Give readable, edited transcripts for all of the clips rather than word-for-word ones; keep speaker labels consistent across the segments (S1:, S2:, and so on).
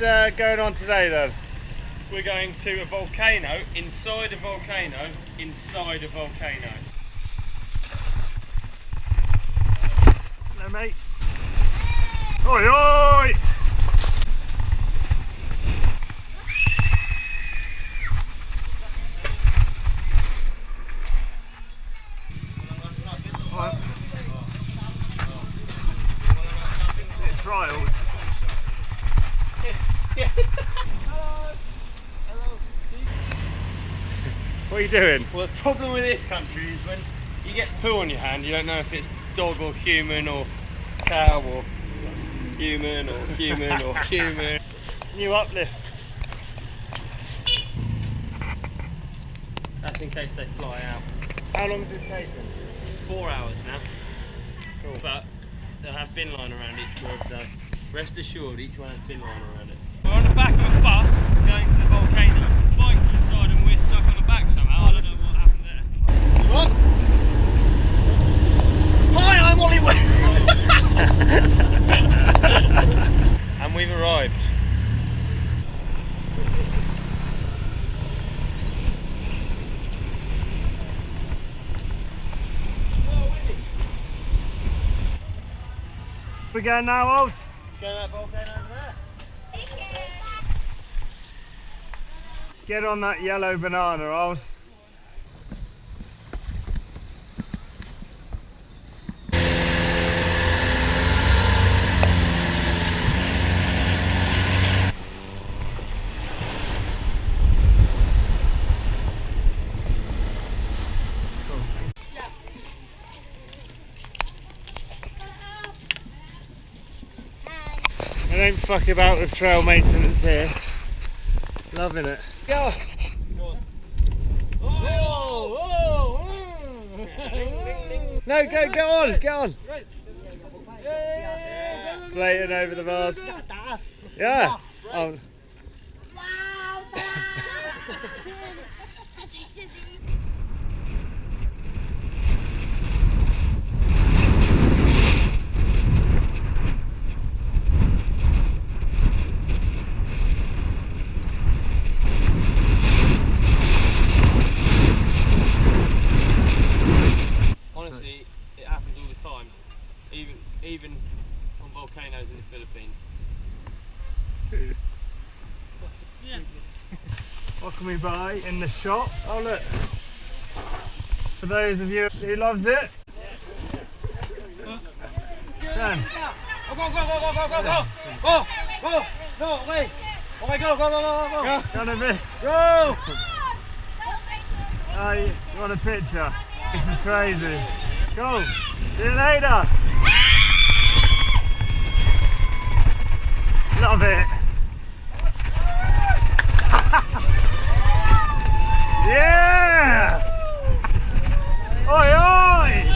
S1: going on today then?
S2: We're going to a volcano, inside a volcano, inside a volcano.
S1: Hello mate. Oi oi! Trials.
S2: Hello. Hello.
S1: What are you doing?
S2: Well, the problem with this country is when you get poo on your hand, you don't know if it's dog or human or cow or human or human or human.
S1: New uplift.
S2: That's in case they fly out.
S1: How long has this taken?
S2: 4 hours now.
S1: Cool.
S2: But they'll have bin line around each wheel, so rest assured each one has bin line around it. We're on the back of a bus going to the volcano. The bikes are inside and we're stuck on the back somehow. I don't know what happened there. What? Hi, I'm Hollywood! And we've arrived.
S1: We going now, Oz?
S2: Go to that volcano over there.
S1: Get on that yellow banana, Oz. I don't fuck about with trail maintenance here. Loving it. Go!
S2: Go on. Oh, oh, oh.
S1: No, go on, go on.
S2: Right.
S1: Blatant over the bars. Yeah. Oh.
S2: Honestly, it happens all the time, even on volcanoes in the Philippines. Yeah.
S1: Walking by in the shop. Oh look. For those of you who loves it. Dan.
S2: Go, go, go, go, go, go, go, go, go, go, go, away. Oh my God, go, go, go, go, go.
S1: Go on a bit.
S2: Go.
S1: Oh, you want a picture? This is crazy. Go. See you later. Love it. Yeah. Oi, oi.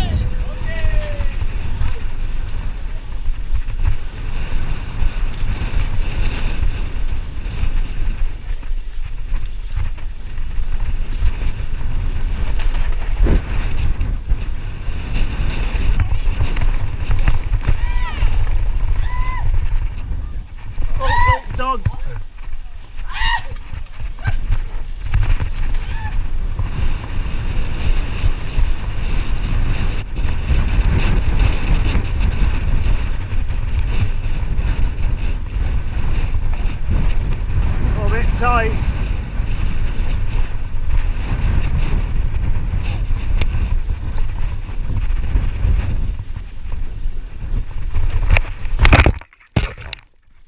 S1: Dog. A bit tight.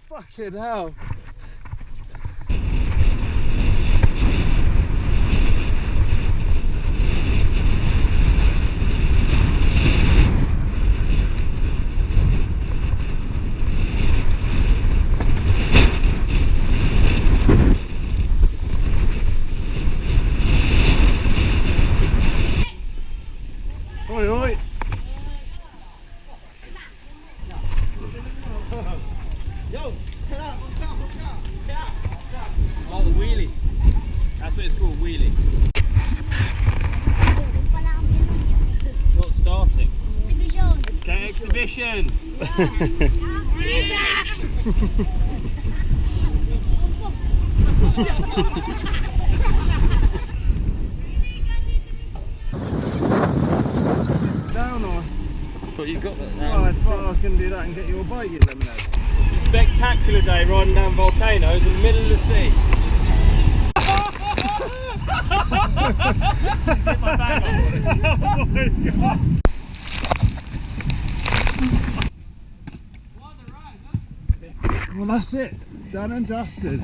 S1: Fucking hell. Oi, oi.
S2: Oh, the wheelie. That's what it's called, wheelie. Not starting. Exhibition.
S1: Down or?
S2: I thought you got that
S1: Oh,
S2: now.
S1: I thought I was going to do that and get you a bite, you lemonade.
S2: Spectacular day riding down volcanoes in the middle of the sea. Hit my bag up.
S1: Oh my god! Well, that's it. Done and dusted.